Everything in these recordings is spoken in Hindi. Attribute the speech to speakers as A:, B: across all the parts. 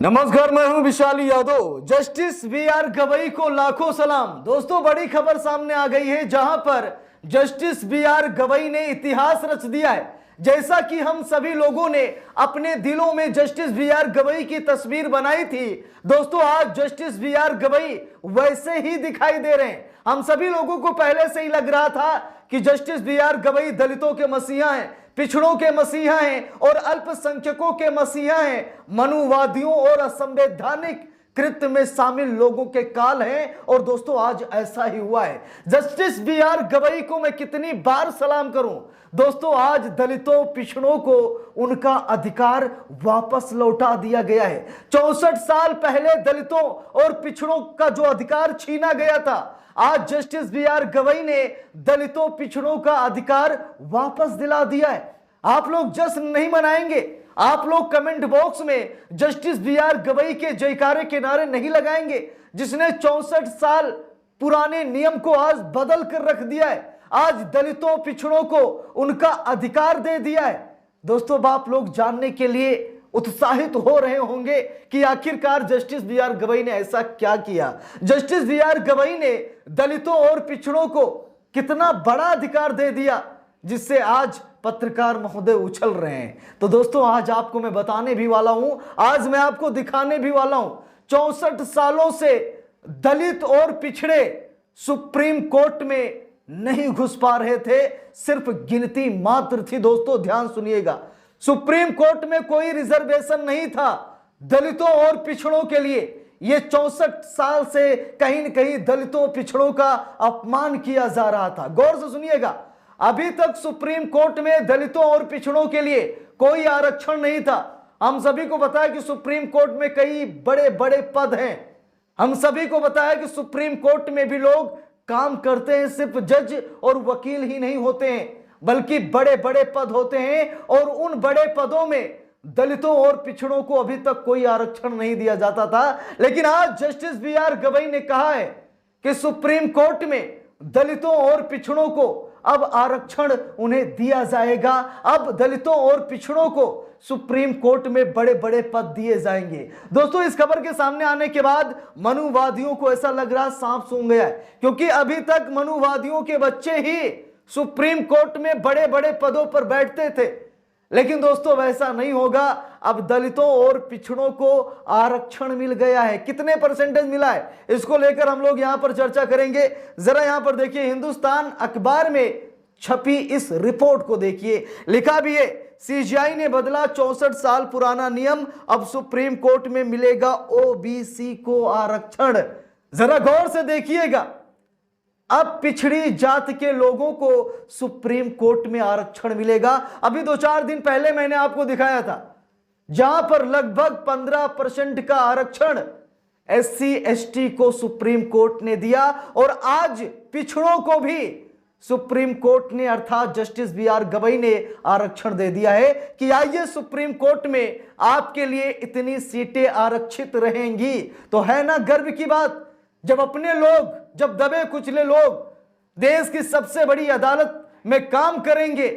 A: नमस्कार, मैं हूं विशाली यादव। जस्टिस बीआर गवई को लाखों सलाम। दोस्तों, बड़ी खबर सामने आ गई है जहां पर जस्टिस बीआर गवई ने इतिहास रच दिया है। जैसा कि हम सभी लोगों ने अपने दिलों में जस्टिस बीआर गवई की तस्वीर बनाई थी, दोस्तों आज जस्टिस बीआर गवई वैसे ही दिखाई दे रहे हैं। हम सभी लोगों को पहले से ही लग रहा था कि जस्टिस बीआर गवई दलितों के मसीहा हैं, पिछड़ों के मसीहा हैं और अल्पसंख्यकों के मसीहा हैं, मनुवादियों और असंवैधानिक कृत्य में शामिल लोगों के काल हैं। और दोस्तों आज ऐसा ही हुआ है। जस्टिस बीआर गवई को मैं कितनी बार सलाम करूं। दोस्तों आज दलितों पिछड़ों को उनका अधिकार वापस लौटा दिया गया है। 64 साल पहले दलितों और पिछड़ों का जो अधिकार छीना गया था, आज जस्टिस बीआर गवई ने दलितों पिछड़ों का अधिकार वापस दिला दिया है। आप लोग जश्न नहीं मनाएंगे, आप लोग कमेंट बॉक्स में जस्टिस बीआर गवई के जयकारे के नारे नहीं लगाएंगे, जिसने 64 साल पुराने नियम को आज बदल कर रख दिया है। आज दलितों पिछड़ों को उनका अधिकार दे दिया है। दोस्तों आप लोग जानने के लिए उत्साहित हो रहे होंगे कि आखिरकार जस्टिस बीआर गवई ने ऐसा क्या किया। जस्टिस बीआर गवई ने दलितों और पिछड़ों को कितना बड़ा अधिकार दे दिया, जिससे आज पत्रकार महोदय उछल रहे हैं। तो दोस्तों आज आपको मैं बताने भी वाला हूं, आज मैं आपको दिखाने भी वाला हूं। 64 सालों से दलित और पिछड़े सुप्रीम कोर्ट में नहीं घुस पा रहे थे, सिर्फ गिनती मात्र थी। दोस्तों ध्यान सुनिएगा, सुप्रीम कोर्ट में कोई रिजर्वेशन नहीं था दलितों और पिछड़ों के लिए। यह 64 साल से कहीं न कहीं दलितों पिछड़ों का अपमान किया जा रहा था। गौर से सुनिएगा, अभी तक सुप्रीम कोर्ट में दलितों और पिछड़ों के लिए कोई आरक्षण नहीं था। हम सभी को पता है कि सुप्रीम कोर्ट में कई बड़े बड़े पद हैं। हम सभी को पता है कि सुप्रीम कोर्ट में भी लोग काम करते हैं, सिर्फ जज और वकील ही नहीं होते हैं, बल्कि बड़े बड़े पद होते हैं। और उन बड़े पदों में दलितों और पिछड़ों को अभी तक कोई आरक्षण नहीं दिया जाता था। लेकिन आज जस्टिस बीआर गवई ने कहा है कि सुप्रीम कोर्ट में दलितों और पिछड़ों को अब आरक्षण उन्हें दिया जाएगा। अब दलितों और पिछड़ों को सुप्रीम कोर्ट में बड़े बड़े पद दिए जाएंगे। दोस्तों इस खबर के सामने आने के बाद मनुवादियों को ऐसा लग रहा सांप सूंघ गया है, क्योंकि अभी तक मनुवादियों के बच्चे ही सुप्रीम कोर्ट में बड़े बड़े पदों पर बैठते थे। लेकिन दोस्तों वैसा नहीं होगा। अब दलितों और पिछड़ों को आरक्षण मिल गया है। कितने परसेंटेज मिला है, इसको लेकर हम लोग यहां पर चर्चा करेंगे। जरा यहां पर देखिए, हिंदुस्तान अखबार में छपी इस रिपोर्ट को देखिए। लिखा भी है, सीजीआई ने बदला 64 साल पुराना नियम, अब सुप्रीम कोर्ट में मिलेगा ओबीसी को आरक्षण। जरा गौर से देखिएगा, अब पिछड़ी जात के लोगों को सुप्रीम कोर्ट में आरक्षण मिलेगा। अभी 2-4 दिन पहले मैंने आपको दिखाया था, जहां पर लगभग 15% का आरक्षण एससी एसटी को सुप्रीम कोर्ट ने दिया। और आज पिछड़ों को भी सुप्रीम कोर्ट ने अर्थात जस्टिस बीआर गवई ने आरक्षण दे दिया है कि आइए सुप्रीम कोर्ट में आपके लिए इतनी सीटें आरक्षित रहेंगी। तो है ना गर्व की बात, जब अपने लोग, जब दबे कुचले लोग देश की सबसे बड़ी अदालत में काम करेंगे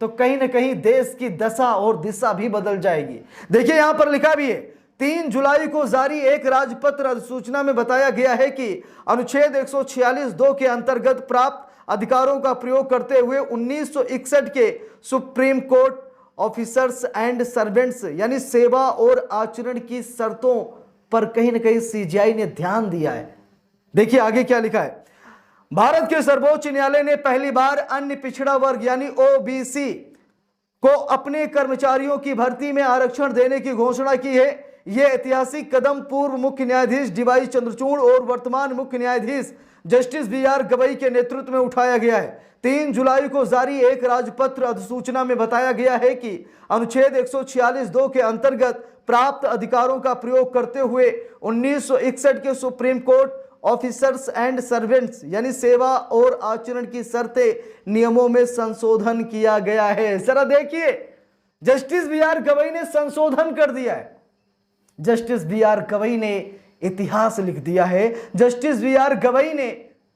A: तो कहीं ना कहीं देश की दशा और दिशा भी बदल जाएगी। देखिए यहां पर लिखा भी है, 3 जुलाई को जारी एक राजपत्र अधिसूचना में बताया गया है कि अनुच्छेद 146(2) के अंतर्गत प्राप्त अधिकारों का प्रयोग करते हुए 1961 के supreme court officers and servants यानी सेवा और आचरण की शर्तों पर कहीं ना कहीं सीजीआई ने ध्यान दिया है। देखिए आगे क्या लिखा है, भारत के सर्वोच्च न्यायालय ने पहली बार अन्य पिछड़ा वर्ग यानी ओबीसी को अपने कर्मचारियों की भर्ती में आरक्षण देने की घोषणा की है। यह ऐतिहासिक कदम पूर्व मुख्य न्यायाधीश डीवाई चंद्रचूड़ और वर्तमान मुख्य न्यायाधीश जस्टिस बीआर गवई के नेतृत्व में उठाया गया है। 3 जुलाई को जारी एक राजपत्र अधिसूचना में बताया गया है कि अनुच्छेद 146(2) के अंतर्गत प्राप्त अधिकारों का प्रयोग करते हुए 1961 के supreme court officers and servants यानी सेवा और आचरण की शर्तें नियमों में संशोधन किया गया है। जरा देखिए, जस्टिस बीआर गवई ने संशोधन कर दिया है। जस्टिस बीआर गवई ने इतिहास लिख दिया है। जस्टिस बीआर गवई ने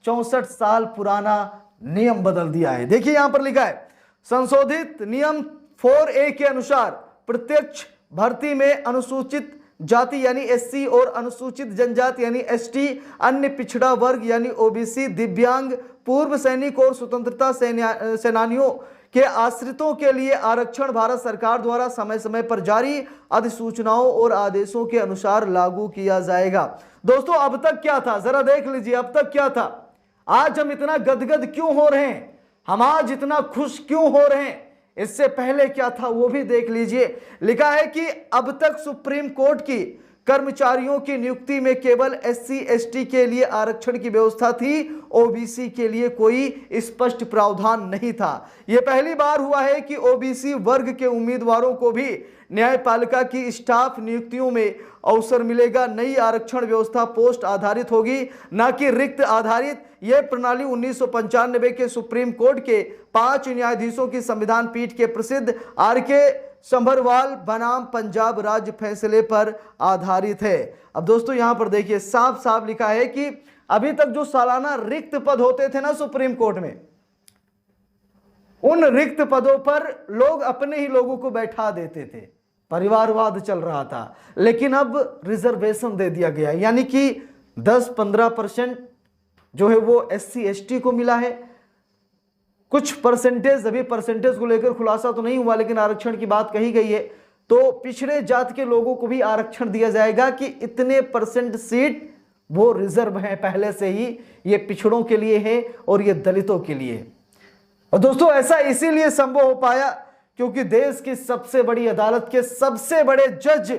A: 64 साल पुराना नियम बदल दिया है। देखिए यहां पर लिखा है, संशोधित नियम 4A के अनुसार प्रत्यक्ष भर्ती में अनुसूचित जाति यानी एससी और अनुसूचित जनजाति यानी एसटी, अन्य पिछड़ा वर्ग यानी ओबीसी, दिव्यांग, पूर्व सैनिक और स्वतंत्रता सेनानियों के आश्रितों के लिए आरक्षण भारत सरकार द्वारा समय समय पर जारी अधिसूचनाओं और आदेशों के अनुसार लागू किया जाएगा। दोस्तों अब तक क्या था, जरा देख लीजिए अब तक क्या था। आज हम इतना गदगद क्यों हो रहे हैं, हम आज इतना खुश क्यों हो रहे हैं, इससे पहले क्या था वो भी देख लीजिए। लिखा है कि अब तक सुप्रीम कोर्ट की कर्मचारियों की नियुक्ति में केवल एससी एसटी के लिए आरक्षण की व्यवस्था थी, ओबीसी के लिए कोई स्पष्ट प्रावधान नहीं था। यह पहली बार हुआ है कि ओबीसी वर्ग के उम्मीदवारों को भी न्यायपालिका की स्टाफ नियुक्तियों में अवसर मिलेगा। नई आरक्षण व्यवस्था पोस्ट आधारित होगी, न कि रिक्त आधारित। यह प्रणाली 1995 के सुप्रीम कोर्ट के 5 न्यायाधीशों की संविधान पीठ के प्रसिद्ध आर.के. संभरवाल बनाम पंजाब राज्य फैसले पर आधारित है। अब दोस्तों यहां पर देखिए साफ साफ लिखा है कि अभी तक जो सालाना रिक्त पद होते थे ना सुप्रीम कोर्ट में, उन रिक्त पदों पर लोग अपने ही लोगों को बैठा देते थे, परिवारवाद चल रहा था। लेकिन अब रिजर्वेशन दे दिया गया, यानी कि 10-15% जो है वो एससी एसटी को मिला है। कुछ परसेंटेज, अभी परसेंटेज को लेकर खुलासा तो नहीं हुआ, लेकिन आरक्षण की बात कही गई है। तो पिछड़े जात के लोगों को भी आरक्षण दिया जाएगा कि इतने % सीट वो रिजर्व है पहले से ही, ये पिछड़ों के लिए है और ये दलितों के लिए। और दोस्तों ऐसा इसीलिए संभव हो पाया क्योंकि देश की सबसे बड़ी अदालत के सबसे बड़े जज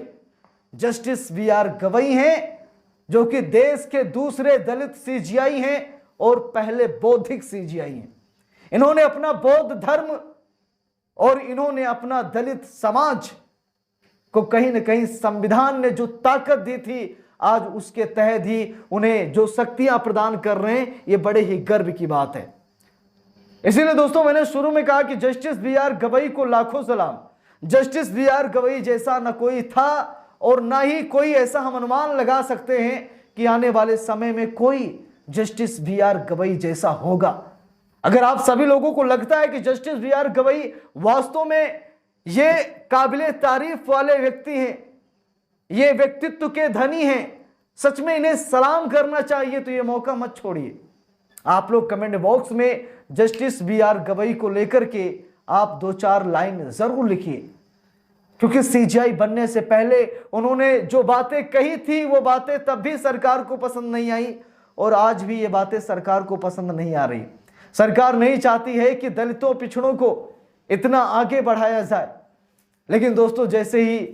A: जस्टिस बी.आर. गवई हैं, जो कि देश के दूसरे दलित सीजीआई हैं और पहले बौद्धिक सीजीआई हैं। इन्होंने अपना बौद्ध धर्म और इन्होंने अपना दलित समाज को कहीं ना कहीं संविधान ने जो ताकत दी थी, आज उसके तहत ही उन्हें जो शक्तियां प्रदान कर रहे हैं, ये बड़े ही गर्व की बात है। इसीलिए दोस्तों मैंने शुरू में कहा कि जस्टिस बी.आर. गवई को लाखों सलाम। Justice B R. गवई जैसा न कोई था और ना ही कोई ऐसा हम अनुमान लगा सकते हैं कि आने वाले समय में कोई जस्टिस बी.आर. गवई जैसा होगा। अगर आप सभी लोगों को लगता है कि जस्टिस बी.आर. गवई वास्तव में ये काबिले तारीफ वाले व्यक्ति हैं, ये व्यक्तित्व के धनी हैं, सच में इन्हें सलाम करना चाहिए, तो ये मौका मत छोड़िए। आप लोग कमेंट बॉक्स में जस्टिस बी.आर. गवई को लेकर के आप 2-4 लाइन जरूर लिखिए, क्योंकि सीजीआई बनने से पहले उन्होंने जो बातें कही थी वो बातें तब भी सरकार को पसंद नहीं आई और आज भी ये बातें सरकार को पसंद नहीं आ रही। सरकार नहीं चाहती है कि दलितों पिछड़ों को इतना आगे बढ़ाया जाए, लेकिन दोस्तों जैसे ही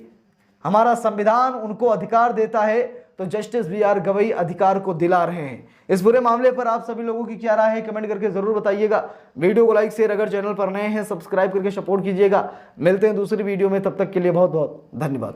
A: हमारा संविधान उनको अधिकार देता है तो जस्टिस बी.आर. गवई अधिकार को दिला रहे हैं। इस बुरे मामले पर आप सभी लोगों की क्या राय है कमेंट करके जरूर बताइएगा। वीडियो को लाइक शेयर, अगर चैनल पर नए हैं सब्सक्राइब करके सपोर्ट कीजिएगा। मिलते हैं दूसरी वीडियो में, तब तक के लिए बहुत बहुत धन्यवाद।